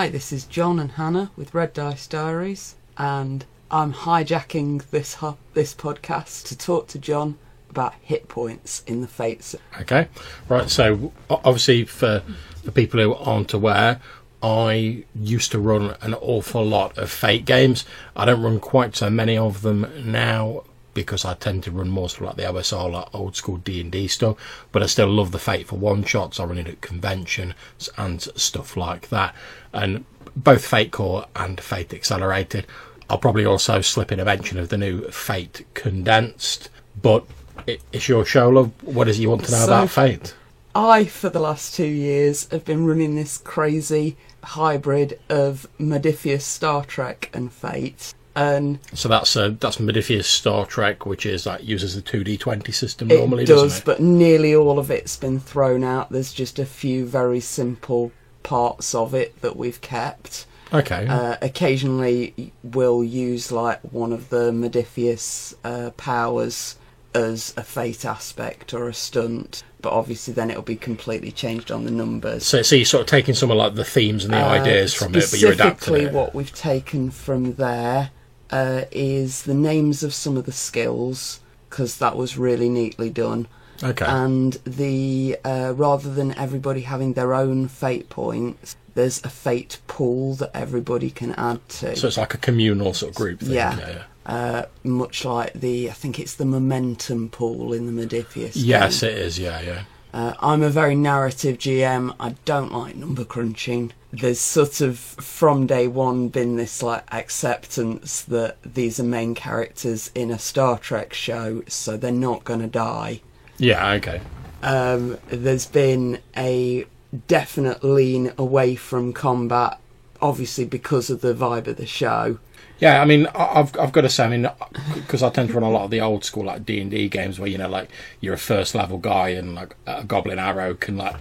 Hi, this is John and Hannah with Red Dice Diaries, and I'm hijacking this podcast to talk to John about hit points in the Fates. Okay, right, so obviously for people who aren't aware, I used to run an awful lot of Fate games. I don't run quite so many of them now because I tend to run more sort of like the OSR, like old school D&D stuff, but I still love the Fate for one-shots. I run it at conventions and stuff like that, and both Fate Core and Fate Accelerated. I'll probably also slip in a mention of the new Fate Condensed, but it's your show, love. What is it you want to know about Fate? I, for the last 2 years, have been running this crazy hybrid of Modiphius Star Trek and Fate. And so that's Modiphius Star Trek, which is like uses the 2D20 system normally, doesn't it? It does, but nearly all of it's been thrown out. There's just a few very simple parts of it that we've kept. Okay. Occasionally we'll use like one of the Modiphius powers as a Fate aspect or a stunt, but obviously then it'll be completely changed on the numbers. So you're sort of taking some of like the themes and the ideas from it, but you're adapting it. Specifically what we've taken from there is the names of some of the skills, because that was really neatly done. Okay. And the rather than everybody having their own fate points, there's a fate pool that everybody can add to. So it's like a communal sort of group thing. Yeah. Much like I think it's the momentum pool in the Modiphius. Yes, game. it is, yeah. I'm a very narrative GM. I don't like number crunching. There's sort of, from day one, been this like acceptance that these are main characters in a Star Trek show, so they're not going to die. Yeah, okay. There's been a definite lean away from combat, obviously because of the vibe of the show. Yeah, I mean, I've got to say, I mean, because I tend to run a lot of the old school like D&D games where, you know, like you're a first level guy and like a goblin arrow can like,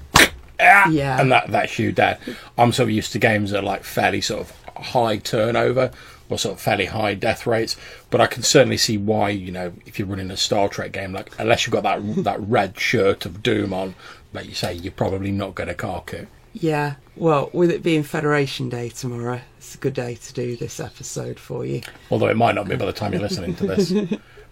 yeah, and that's you dead. I'm sort of used to games that are like fairly sort of high turnover or sort of fairly high death rates, but I can certainly see why, you know, if you're running a Star Trek game, like unless you've got that red shirt of doom on, like you say, you're probably not going to cark it. Yeah, well, with it being Federation Day tomorrow, it's a good day to do this episode for you. Although it might not be by the time you're listening to this.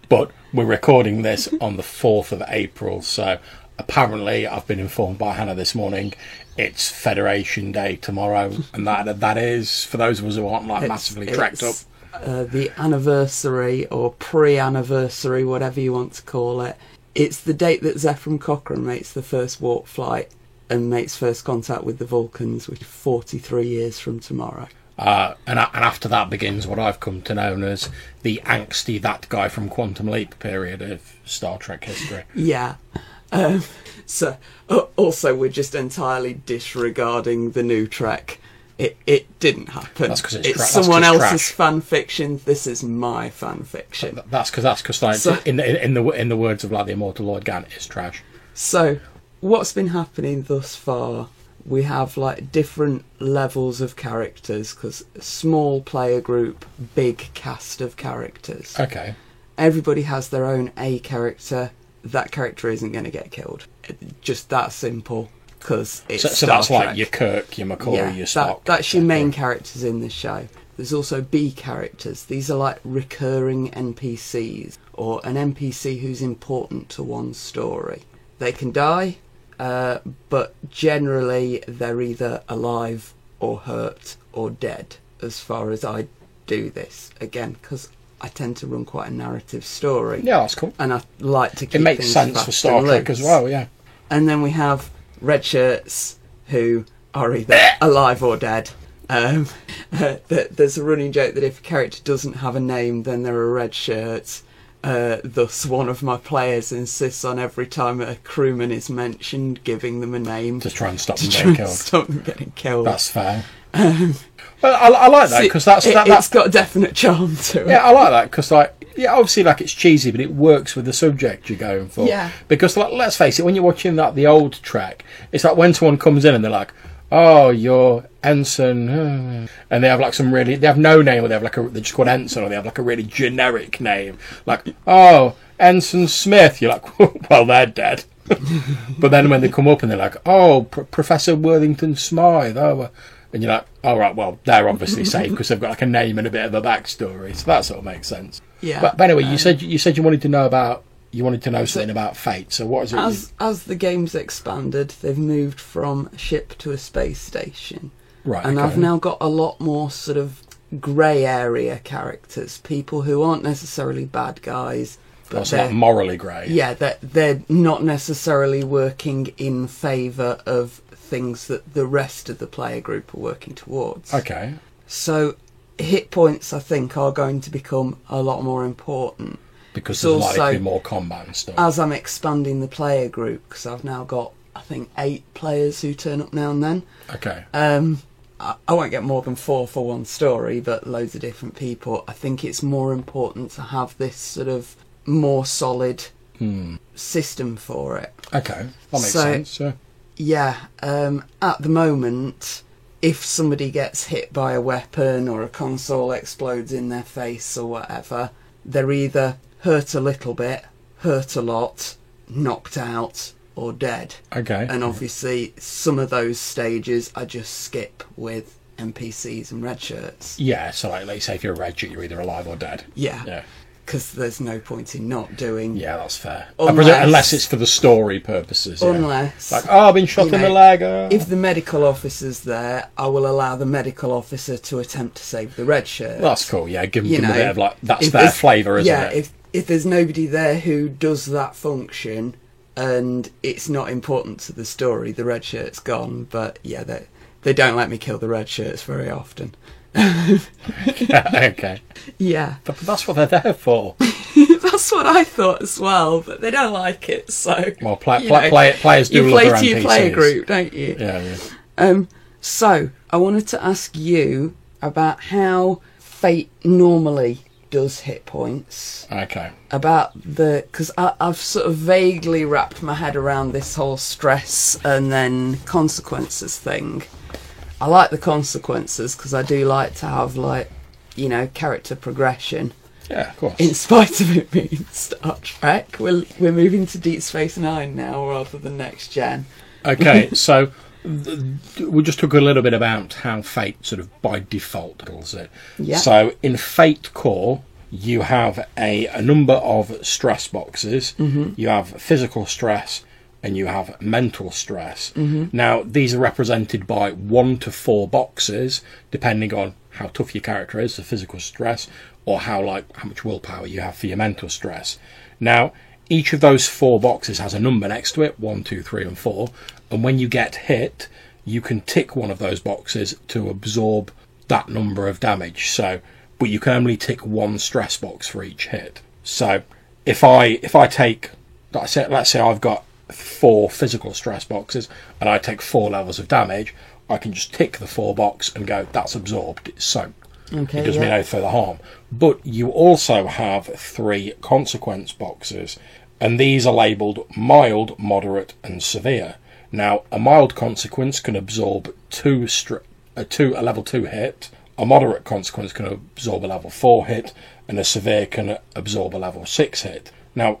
But we're recording this on the 4th of April, so apparently I've been informed by Hannah this morning it's Federation Day tomorrow, and that is, for those of us who aren't like massively tracked up, the anniversary or pre-anniversary, whatever you want to call it. It's the date that Zephram Cochrane makes the first warp flight and makes first contact with the Vulcans, which is 43 years from tomorrow. And after that begins what I've come to know as the angsty that guy from Quantum Leap period of Star Trek history. Yeah. So also we're just entirely disregarding the new Trek. It didn't happen. That's because it's someone else's fan fiction. This is my fan fiction. That's because like so, in the words of like the immortal Lord Gant, it's trash. So what's been happening thus far? We have like different levels of characters, because small player group, big cast of characters. Okay. Everybody has their own A character. That character isn't going to get killed. Just that simple. Because it's so Star that's Trek. Like your Kirk, your McCoy, your Spock. That's your main characters in the show. There's also B characters. These are like recurring NPCs, or an NPC who's important to one story. They can die, but generally they're either alive or hurt or dead, as far as I do this. Again, because I tend to run quite a narrative story. Yeah, that's cool. And I like to keep it makes things sense for Star Trek as well, yeah. And then we have red shirts who are either alive or dead. There's a running joke that if a character doesn't have a name, then they're a red shirt. Thus, one of my players insists on every time a crewman is mentioned, giving them a name to try and stop them getting killed. Stop them getting killed. That's fair. Well, I like that because it's got a definite charm to it. Yeah, I like that because, like, yeah, obviously, like, it's cheesy, but it works with the subject you're going for. Yeah. Because, like, let's face it, when you're watching like the old Trek, it's like when someone comes in and they're like, "Oh, you're Ensign," and they have like they have no name, or they're just called Ensign, or they have like a really generic name, like, "Oh, Ensign Smith." You're like, "Well, they're dead." But then when they come up and they're like, "Oh, Professor Worthington Smythe," and you're like, all right, well, they're obviously safe because they've got like a name and a bit of a backstory, so that sort of makes sense. Yeah. But anyway, you said you wanted to know something about Fate. So what is it? As the game's expanded, they've moved from a ship to a space station. Right. And okay. I've now got a lot more sort of grey area characters, people who aren't necessarily bad guys, but Also they're like morally grey. Yeah, they're not necessarily working in favour of things that the rest of the player group are working towards. Okay. So hit points, I think, are going to become a lot more important. Because It's there's likely to also- be more combat and stuff. As I'm expanding the player group, because I've now got, I think, 8 players who turn up now and then. Okay. I won't get more than 4 for one story, but loads of different people. I think it's more important to have this sort of more solid system for it. Okay. That makes So- sense. Yeah. Yeah, at the moment, if somebody gets hit by a weapon or a console explodes in their face or whatever, they're either hurt a little bit, hurt a lot, knocked out, or dead. Okay. And obviously, some of those stages I just skip with NPCs and red shirts. Yeah. So like say if you're a red shirt, you're either alive or dead. Yeah, Yeah. because there's no point in not doing. Yeah, that's fair. Unless- Unless it's for the story purposes. Yeah. Unless, Like, oh, I've been shot you in the know, leg. Oh. if the medical officer's there, I will allow the medical officer to attempt to save the red shirt. That's cool. Yeah, give You them a know, bit of like that's if their there's- flavour, isn't yeah, it? if there's nobody there who does that function and it's not important to the story, the red shirt's gone. But yeah, they don't let me kill the red shirts very often. Okay. Yeah, But that's what they're there for. that's what I thought as well. But they don't like it, so Well, you know, players do you love play their to your NPCs. player group, don't you? Yeah, yeah. So I wanted to ask you about how Fate normally does hit points. Okay. Because I've sort of vaguely wrapped my head around this whole stress and then consequences thing. I like the consequences because I do like to have, like, you know, character progression. Yeah, of course. In spite of it being Star Trek, we're moving to Deep Space Nine now rather than Next Gen. Okay, so we just talk a little bit about how Fate sort of by default does it. Yeah. So in Fate Core, you have a number of stress boxes. Mm-hmm. You have physical stress and you have mental stress. Mm-hmm. Now, these are represented by 1 to 4 boxes, depending on how tough your character is, the physical stress, or how much willpower you have for your mental stress. Now, each of those 4 boxes has a number next to it, 1, 2, 3, and 4. And when you get hit, you can tick one of those boxes to absorb that number of damage. So, but you can only tick 1 stress box for each hit. So, if I take, let's say I've got 4 physical stress boxes and I take 4 levels of damage, I can just tick the 4 box and go, that's absorbed, it's soaked. Okay, It does me yeah. no further harm. But you also have 3 consequence boxes, and these are labelled mild, moderate, and severe. Now, a mild consequence can absorb a level 2 hit, a moderate consequence can absorb a level 4 hit, and a severe can absorb a level 6 hit. Now,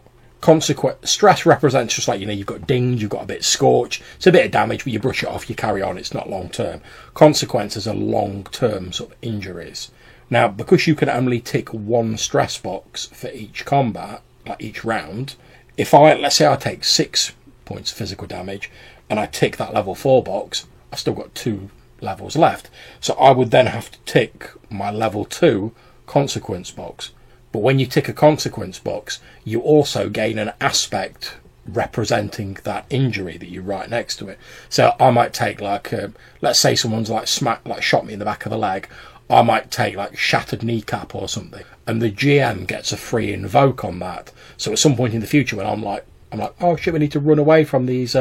stress represents just like, you've got dinged, you've got a bit scorched, it's a bit of damage, but you brush it off, you carry on, it's not long term. Consequences are long term sort of injuries. Now, because you can only tick 1 stress box for each combat, like each round, let's say I take 6 points of physical damage and I tick that level 4 box, I've still got 2 levels left. So I would then have to tick my level 2 consequence box. But when you tick a consequence box, you also gain an aspect representing that injury that you write next to it. So I might take let's say someone's shot me in the back of the leg. I might take shattered kneecap or something, and the GM gets a free invoke on that. So at some point in the future, when I'm like, oh shit, we need to run away from these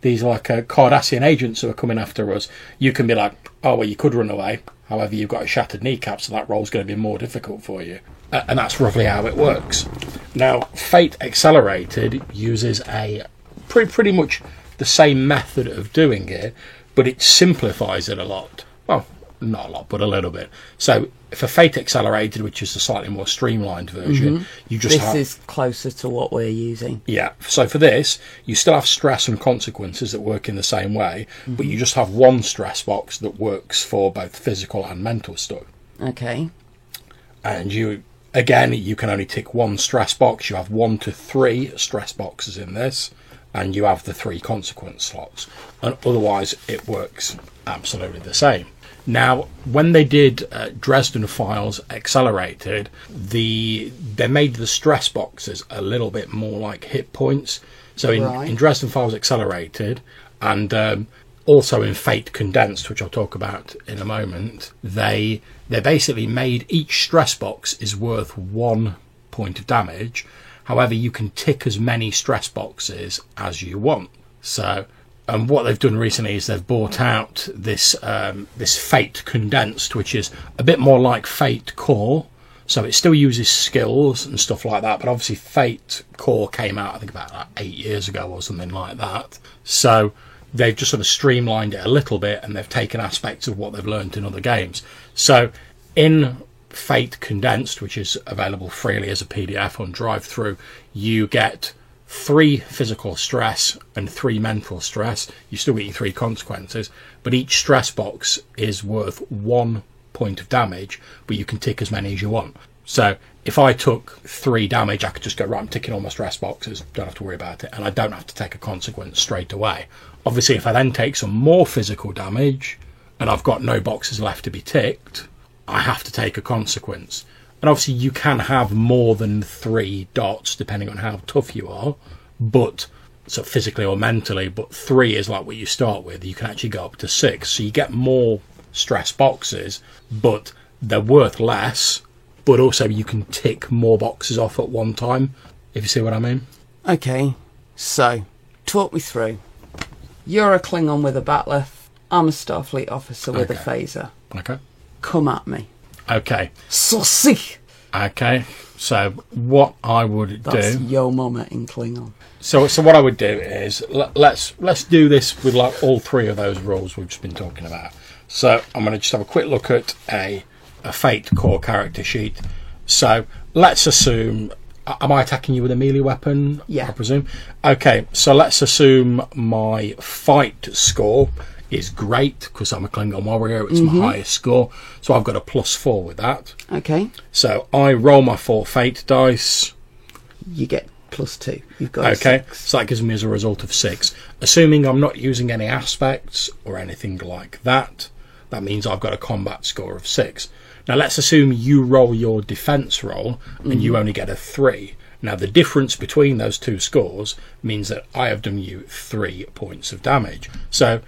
Cardassian agents who are coming after us. You can be like, oh well, you could run away. However, you've got a shattered kneecap, so that roll's going to be more difficult for you. And that's roughly how it works. Now, Fate Accelerated uses a pretty much the same method of doing it, but it simplifies it a lot. Well, not a lot, but a little bit. So for Fate Accelerated, which is the slightly more streamlined version, you just This is closer to what we're using. Yeah, so for this, you still have stress and consequences that work in the same way, but you just have one stress box that works for both physical and mental stuff. Okay. And you, again, you can only tick one stress box. You have 1 to 3 stress boxes in this, and you have the 3 consequence slots. And otherwise, it works absolutely the same. Now, when they did Dresden Files Accelerated, they made the stress boxes a little bit more like hit points. So in Dresden Files Accelerated, and also in Fate Condensed, which I'll talk about in a moment, they basically made each stress box is worth 1 point of damage. However, you can tick as many stress boxes as you want. So, and what they've done recently is they've brought out this Fate Condensed, which is a bit more like Fate Core. So it still uses skills and stuff like that, but obviously Fate Core came out, I think, about 8 years ago or something like that. So they've just sort of streamlined it a little bit, and they've taken aspects of what they've learned in other games. So in Fate Condensed, which is available freely as a PDF on Drive-Thru, you get 3 physical stress and 3 mental stress. You still get your 3 consequences, but each stress box is worth 1 point of damage, but you can tick as many as you want. So if I took 3 damage, I could just go, right, I'm ticking all my stress boxes, don't have to worry about it, and I don't have to take a consequence straight away. Obviously, if I then take some more physical damage and I've got no boxes left to be ticked, I have to take a consequence. And obviously you can have more than 3 dots depending on how tough you are, but so physically or mentally, but 3 is like what you start with. You can actually go up to 6, so you get more stress boxes, but they're worth less, but also you can tick more boxes off at one time, if you see what I mean. Okay, so talk me through. You're a Klingon with a bat'leth. I'm a Starfleet officer with a phaser. Okay. Come at me. Okay. Saucy. Okay. So what I would That's do. yo mama in Klingon. So what I would do is let's do this with like all 3 of those rules we've just been talking about. So I'm going to just have a quick look at a Fate core character sheet. So let's assume. Am I attacking you with a melee weapon? Yeah. I presume. Okay. So let's assume my fight score is great because I'm a Klingon warrior. It's my highest score, so I've got a +4 with that. Okay. So I roll my 4 fate dice. You get +2. You've got Okay, 6. so that gives me as a result of 6. Assuming I'm not using any aspects or anything like that, that means I've got a combat score of 6. Now let's assume you roll your defense roll and you only get a 3. Now the difference between those 2 scores means that I have done you 3 points of damage. So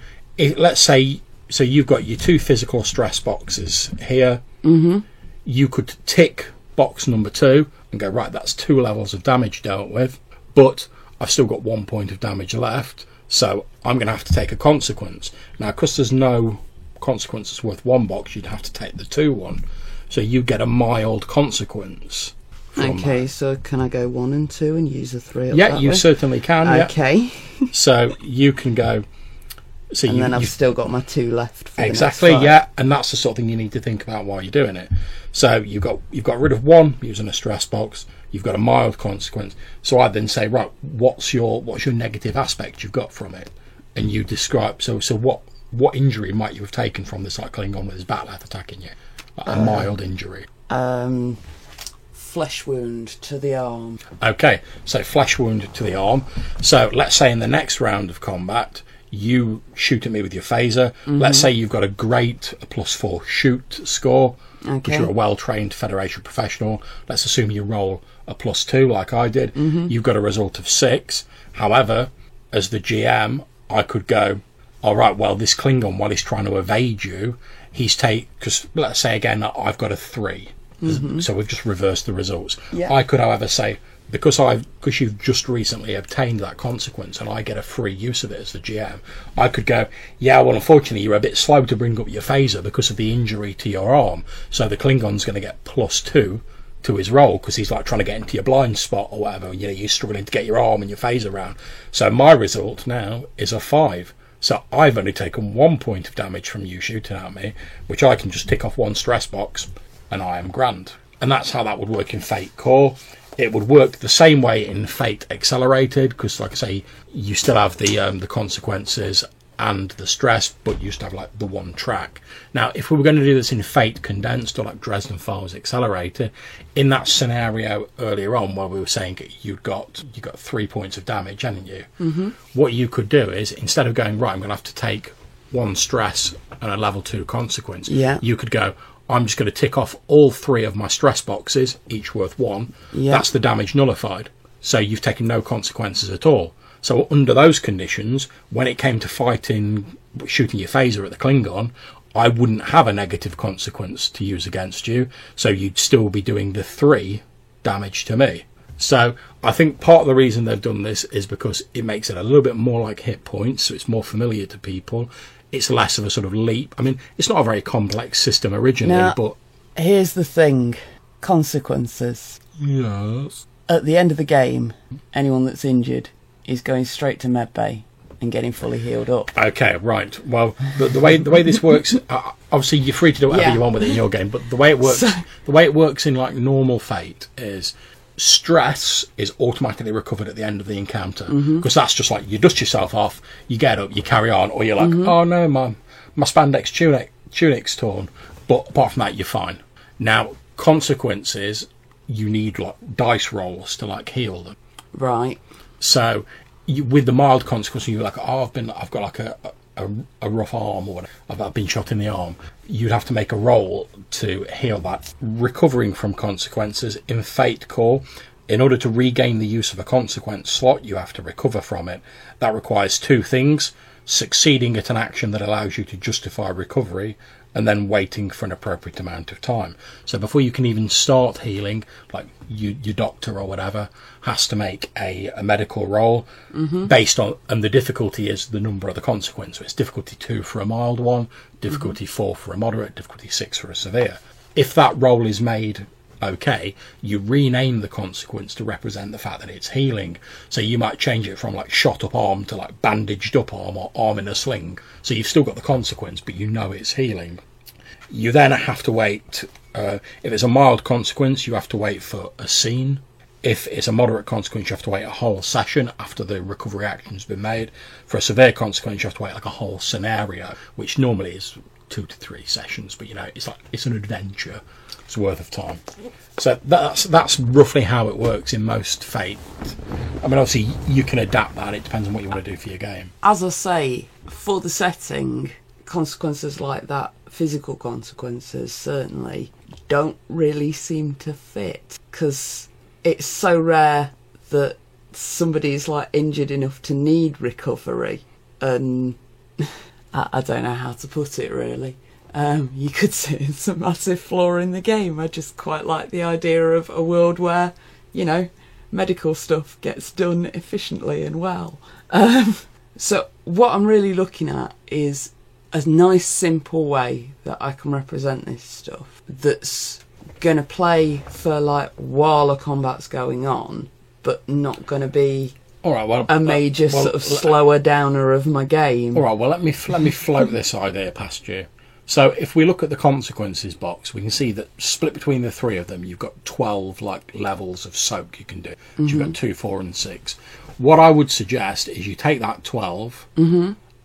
let's say, so you've got your 2 physical stress boxes here. You could tick box number 2 and go, right, that's 2 levels of damage dealt with, but I've still got 1 point of damage left, so I'm going to have to take a consequence. Now, because there's no consequences worth 1 box, you'd have to take the 2 one, so you get a mild consequence. Okay, so can I go 1 and 2 and use a 3? Yeah, you certainly can. Okay. Yeah. So you can go. So and then I've still got my 2 left. For exactly, the next 5. yeah, and that's the sort of thing you need to think about while you're doing it. So you've got rid of 1 using a stress box. You've got a mild consequence. So I then say, right, what's your negative aspect you've got from it, and you describe. So what injury might you have taken from this, like Klingon with his bat'leth attacking you, like a mild injury? Flesh wound to the arm. Okay, so flesh wound to the arm. So let's say in the next round of combat, you shoot at me with your phaser. Let's say you've got a +4 shoot score, because you're a well-trained Federation professional. Let's assume you roll a +2 like I did. You've got a result of 6. However, as the GM, I could go, all right, well, this Klingon, while he's trying to evade you, because let's say again that I've got a 3. So we've just reversed the results. Yeah. I could, however, say, because you've just recently obtained that consequence and I get a free use of it as the GM, I could go, yeah, well, unfortunately, you're a bit slow to bring up your phaser because of the injury to your arm. So the Klingon's going to get +2 to his roll because he's like trying to get into your blind spot or whatever. You know, you're struggling to get your arm and your phaser around. So my result now is a 5. So I've only taken 1 point of damage from you shooting at me, which I can just tick off one stress box, and I am grand. And that's how that would work in Fate Core. It would work the same way in Fate Accelerated, because, like I say, you still have the consequences and the stress, but you used to have like the one track. Now, if we were going to do this in Fate Condensed or like Dresden Files Accelerated, in that scenario earlier on where we were saying you got 3 points of damage, hadn't you? Mm-hmm. What you could do is, instead of going, right, I'm going to have to take one stress and a level 2 consequence, you could go, I'm just going to tick off all 3 of my stress boxes, each worth 1. That's the damage nullified. So you've taken no consequences at all. So under those conditions, when it came to fighting, shooting your phaser at the Klingon, I wouldn't have a negative consequence to use against you. So you'd still be doing the 3 damage to me. So I think part of the reason they've done this is because it makes it a little bit more like hit points, so it's more familiar to people. It's less of a sort of leap. I mean, it's not a very complex system originally, but... Here's the thing. Consequences. Yes. At the end of the game, anyone that's injured is going straight to medbay and getting fully healed up. Okay, right. Well, the way this works, obviously you're free to do whatever you want with it in your game, but the way it works in like normal Fate is stress is automatically recovered at the end of the encounter, because that's just like you dust yourself off, you get up, you carry on, or you're like, oh no, my spandex tunic's torn, but apart from that, you're fine. Now, consequences, you need like dice rolls to like heal them. Right. So with the mild consequences, you're like, oh, I've got like a rough arm, or whatever. I've been shot in the arm. You'd have to make a roll to heal that. Recovering from consequences in Fate Core, in order to regain the use of a consequence slot, you have to recover from it. That requires 2 things: succeeding at an action that allows you to justify recovery, and then waiting for an appropriate amount of time. So before you can even start healing, like your doctor or whatever has to make a medical roll based on, and the difficulty is the number of the consequence. So it's difficulty 2 for a mild one, difficulty 4 for a moderate, difficulty 6 for a severe. If that roll is made okay, you rename the consequence to represent the fact that it's healing. So you might change it from like shot up arm to like bandaged up arm, or arm in a sling. So you've still got the consequence, but you know it's healing. You then have to wait. If it's a mild consequence, you have to wait for a scene. If it's a moderate consequence, you have to wait a whole session after the recovery action's been made. For a severe consequence, you have to wait like a whole scenario, which normally is 2 to 3 sessions, but you know, it's an adventure. It's worth of time. So that's roughly how it works in most Fate. I mean, obviously you can adapt that. It depends on what you want to do for your game. As I say, for the setting, consequences like that, physical consequences certainly, don't really seem to fit, because it's so rare that somebody's like injured enough to need recovery, and I don't know how to put it really. You could say it's a massive flaw in the game. I just quite like the idea of a world where, you know, medical stuff gets done efficiently and well. So what I'm really looking at is a nice simple way that I can represent this stuff that's going to play for like while a combat's going on, but not going to be all right, well, a major sort of slower downer of my game. All right, well, let me float this idea past you. So if we look at the consequences box, we can see that split between the 3 of them, you've got 12 like levels of soak you can do. So you've got 2, 4 and 6. What I would suggest is you take that 12,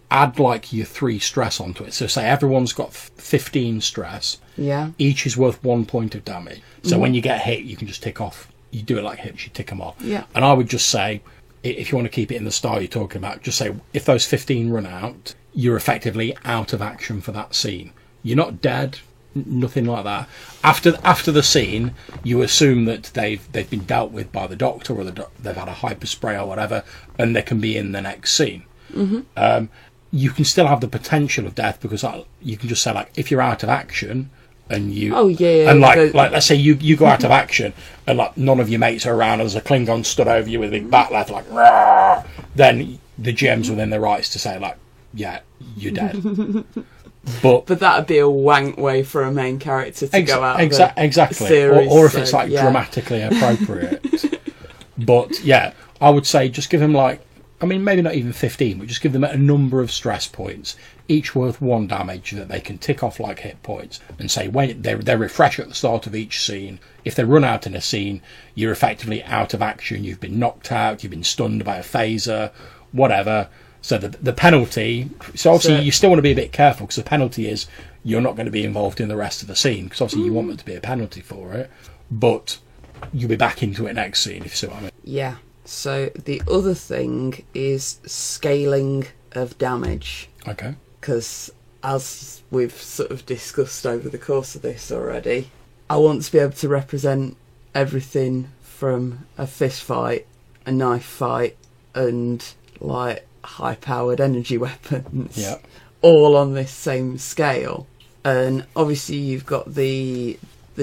add like your 3 stress onto it. So say everyone's got 15 stress. Yeah. Each is worth 1 point of damage. So when you get hit, you can just tick off. You do it like hits, you tick them off. Yeah. And I would just say, if you want to keep it in the style you're talking about, just say if those 15 run out, you're effectively out of action for that scene. You're not dead, nothing like that. After the scene, you assume that they've been dealt with by the doctor, or they've had a hyperspray or whatever, and they can be in the next scene. You can still have the potential of death, because you can just say like, if you're out of action and you and like let's say you go out of action and like none of your mates are around, and there's a Klingon stood over you with a big bat left like, Rah! Then the GM's within their rights to say like, yeah, you're dead. But that would be a wank way for a main character to go out exactly. Series, or if it's like dramatically appropriate. But yeah, I would say just give him like I mean, maybe not even 15, but just give them a number of stress points, each worth 1 damage that they can tick off like hit points, and say when they refresh at the start of each scene. If they run out in a scene, you're effectively out of action, you've been knocked out, you've been stunned by a phaser, whatever. So the penalty, so obviously you still want to be a bit careful, because the penalty is you're not going to be involved in the rest of the scene, because obviously you want there to be a penalty for it, but you'll be back into it next scene, if you see what I mean. Yeah. So the other thing is scaling of damage. Okay. Because as we've sort of discussed over the course of this already, I want to be able to represent everything from a fist fight, a knife fight, and like high-powered energy weapons, Yeah. all on this same scale. And obviously you've got the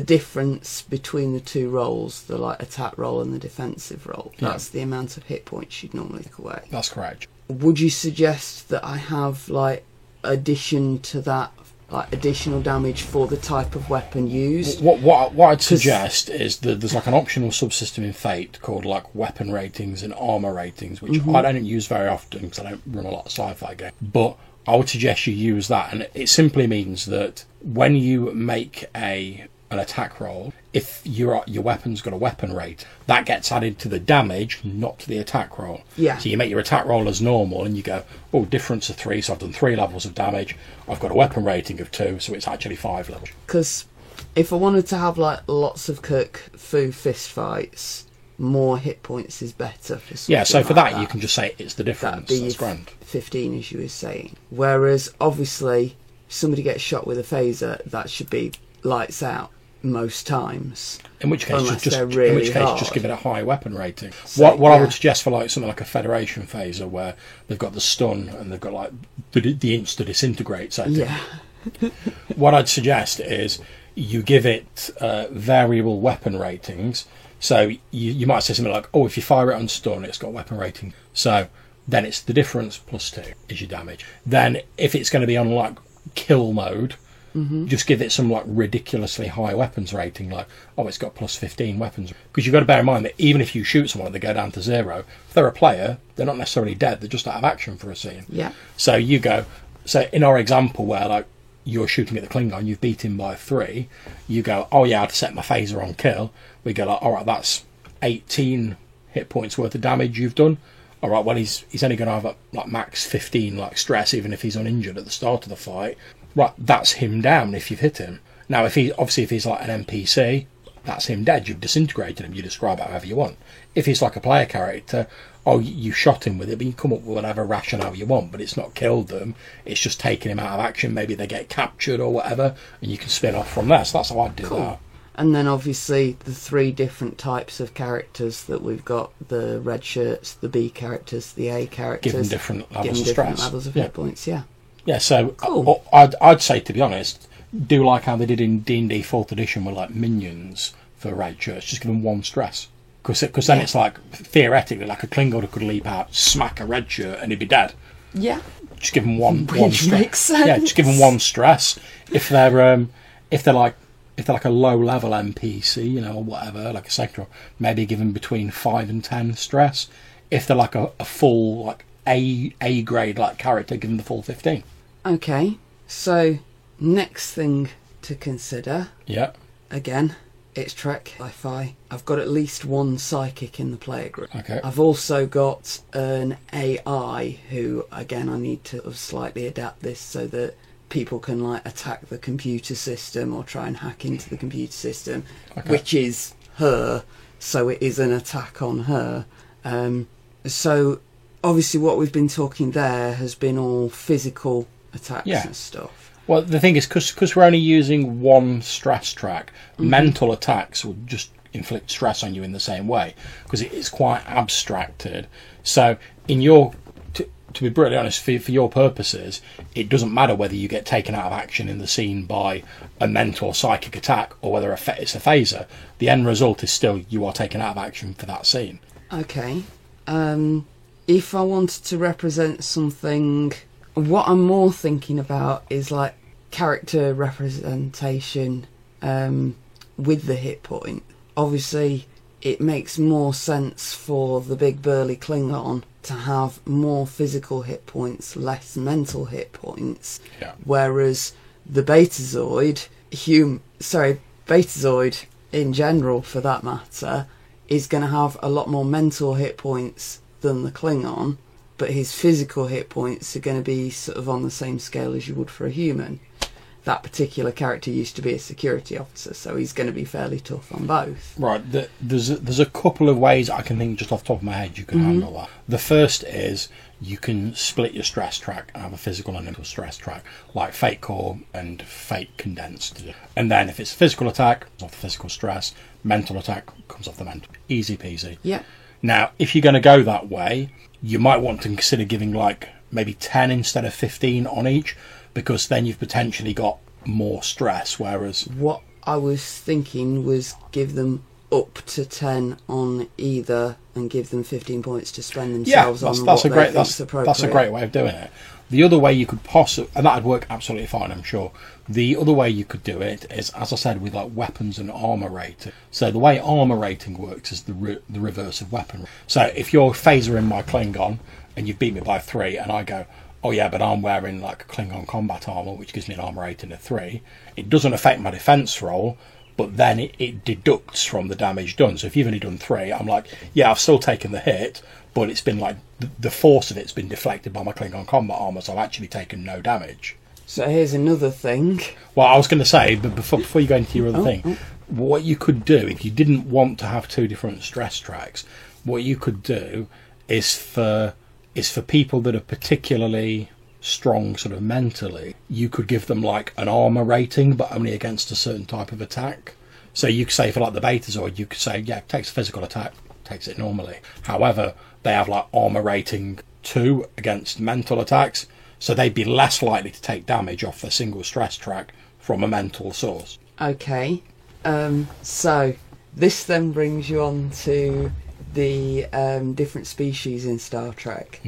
difference between the two roles, the like attack roll and the defensive roll. That's the amount of hit points you'd normally take away. That's correct. Would you suggest that I have like addition to that, like additional damage for the type of weapon used? What I'd suggest is that there's like an optional subsystem in Fate called like weapon ratings and armor ratings, which I don't use very often because I don't run a lot of sci-fi games. But I would suggest you use that, and it simply means that when you make an attack roll, if your weapon's got a weapon rate, that gets added to the damage, not to the attack roll. Yeah. So you make your attack roll as normal, and you go, oh, difference of 3, so I've done 3 levels of damage. I've got a weapon rating of 2, so it's actually 5 levels. Because if I wanted to have like lots of Kirk Fu fist fights, more hit points is better. Yeah, so for like that you can just say it's the difference. That'd be That's grand. 15, as you were saying. Whereas obviously, if somebody gets shot with a phaser, that should be lights out most times. In which case, Unless they're really hard. just give it a high weapon rating. So, What I yeah. would suggest for like something like a Federation phaser, where they've got the stun and they've got like the insta disintegrate setting. Yeah. What I'd suggest is you give it variable weapon ratings. So you might say something like, oh, if you fire it on stun, it's got weapon rating. So then it's the difference plus 2 is your damage. Then if it's going to be on like kill mode, just give it some like ridiculously high weapons rating, like, oh, it's got plus 15 weapons. Because you've got to bear in mind that even if you shoot someone and they go down to 0, if they're a player, they're not necessarily dead, they're just out of action for a scene. Yeah. So you go, so in our example where like you're shooting at the Klingon, you've beat him by 3, you go, oh yeah, I'd set my phaser on kill. We go like, alright, that's 18 hit points worth of damage you've done. Alright, well he's only going to have like max 15 like stress, even if he's uninjured at the start of the fight. Right, that's him down if you've hit him. Now if he's like an NPC, that's him dead. You've disintegrated him. You describe it however you want. If he's like a player character, oh, you shot him with it, but you can come up with whatever rationale you want, but it's not killed them. It's just taken him out of action. Maybe they get captured or whatever, and you can spin off from there. So that's how I'd do that. And then obviously the 3 different types of characters that we've got, the red shirts, the B characters, the A characters. Give them different levels give them of different stress. levels of Yeah. hit points, yeah. Yeah, so Cool. I'd say, to be honest, do like how they did in D&D 4th edition with like minions for red shirts. Just give them 1 stress. Because then it's like, theoretically, like a Klingon could leap out, smack a red shirt, and he'd be dead. Yeah. Just give them one Which stress. makes sense. Yeah, just give them 1 stress. If they're like a low level NPC, you know, or whatever, like a sector, maybe give them between 5 and 10 stress. If they're like a full like A grade like character, give them the full 15. Okay, so next thing to consider, Yeah. again, it's Trek Sci-Fi. I've got at least 1 psychic in the player group. Okay. I've also got an AI who, again, I need to slightly adapt this so that people can like attack the computer system or try and hack into the computer system, which is her, so it is an attack on her. So obviously what we've been talking there has been all physical attacks and stuff. Well, the thing is, because we're only using 1 stress track, mental attacks will just inflict stress on you in the same way, because it's quite abstracted. So, to be brutally honest, for your purposes, it doesn't matter whether you get taken out of action in the scene by a mental or psychic attack, or whether it's a phaser. The end result is still you are taken out of action for that scene. Okay. If I wanted to represent something, what I'm more thinking about is like character representation with the hit point. Obviously, it makes more sense for the big burly Klingon to have more physical hit points, less mental hit points. Yeah. Whereas the Betazoid, Betazoid in general for that matter, is going to have a lot more mental hit points than the Klingon, but his physical hit points are going to be sort of on the same scale as you would for a human. That particular character used to be a security officer, so he's going to be fairly tough on both. Right, there's a couple of ways I can think just off the top of my head you can handle that. The first is you can split your stress track and have a physical and mental stress track, like Fate Core and Fate Condensed. And then if it's a physical attack, it's off the physical stress, mental attack comes off the mental. Easy peasy. Yeah. Now, if you're going to go that way, you might want to consider giving like maybe 10 instead of 15 on each, because then you've potentially got more stress, whereas... What I was thinking was give them up to 10 on either and give them 15 points to spend themselves on what they think's appropriate. That's a great way of doing it. The other way you could possibly... And that would work absolutely fine, I'm sure. The other way you could do it is, as I said, with like weapons and armour rating. So the way armour rating works is the reverse of weapon. So if you're phasering my Klingon and you beat me by 3 and I go... oh yeah, but I'm wearing like Klingon combat armour, which gives me an armour rating of 3. It doesn't affect my defence roll, but then it deducts from the damage done. So if you've only done 3, I'm like, yeah, I've still taken the hit, but it's been like, the force of it's been deflected by my Klingon combat armour, so I've actually taken no damage. So here's another thing. Well, I was going to say, but before you go into your other thing, what you could do, if you didn't want to have 2 different stress tracks, what you could do is for people that are particularly strong sort of mentally, you could give them like an armour rating, but only against a certain type of attack. So you could say for like the Betazoid, you could say, yeah, it takes a physical attack, takes it normally. However, they have like armour rating 2 against mental attacks, so they'd be less likely to take damage off their single stress track from a mental source. Okay, so this then brings you on to the different species in Star Trek.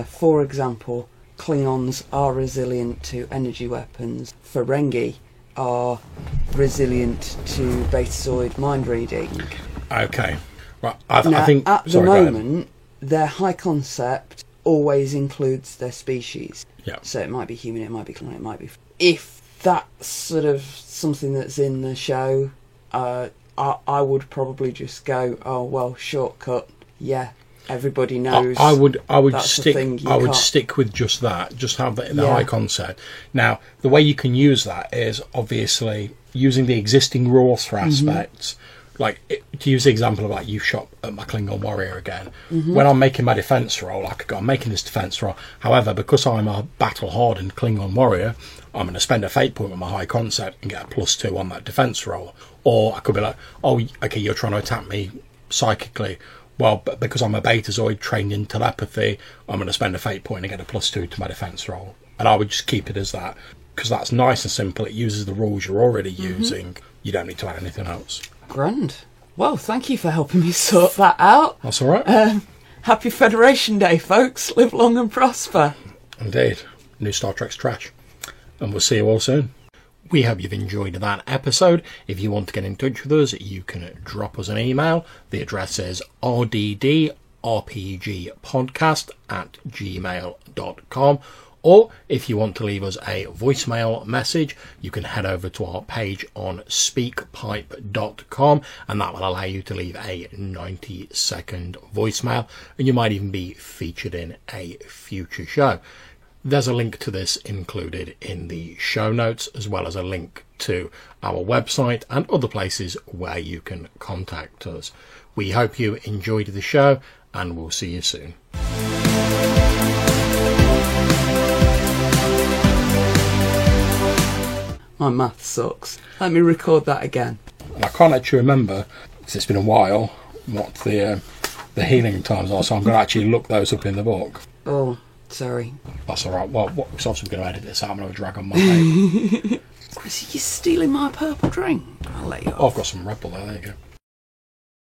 For example, Klingons are resilient to energy weapons. Ferengi are resilient to Betazoid mind reading. Okay, right. Now, I think at the moment, their high concept always includes their species. Yeah. So it might be human, it might be Klingon, it might be... If that's sort of something that's in the show, I would probably just go, oh well, shortcut. Yeah, everybody knows. I would that's stick with just that. Just have the high concept. Now, the way you can use that is obviously using the existing rules for aspects. Like, to use the example of like you shot at my Klingon warrior again. When I'm making my defence roll, I could go, I'm making this defence roll. However, because I'm a battle hardened Klingon warrior, I'm going to spend a fate point with my high concept and get a +2 on that defence roll. Or I could be like, oh, okay, you're trying to attack me psychically. Well, but because I'm a Betazoid trained in telepathy, I'm going to spend a fate point and get a +2 to my defence roll. And I would just keep it as that, because that's nice and simple. It uses the rules you're already using. You don't need to add anything else. Grand. Well, thank you for helping me sort that out. That's all right. Happy Federation Day, folks. Live long and prosper. Indeed. New Star Trek's trash. And we'll see you all soon. We hope you've enjoyed that episode. If you want to get in touch with us, you can drop us an email. The address is rddrpgpodcast@gmail.com. Or if you want to leave us a voicemail message, you can head over to our page on speakpipe.com, and that will allow you to leave a 90-second voicemail, and you might even be featured in a future show. There's a link to this included in the show notes, as well as a link to our website and other places where you can contact us. We hope you enjoyed the show, and we'll see you soon. My math sucks. Let me record that again. I can't actually remember, because it's been a while, what the healing times are, so I'm going to actually look those up in the book. Oh, sorry. That's all right. Well, so obviously we're going to edit this out. I'm going to drag on my name. Chris, are you stealing my purple drink? I'll let you off. Oh, I've got some Red Bull there. There you go.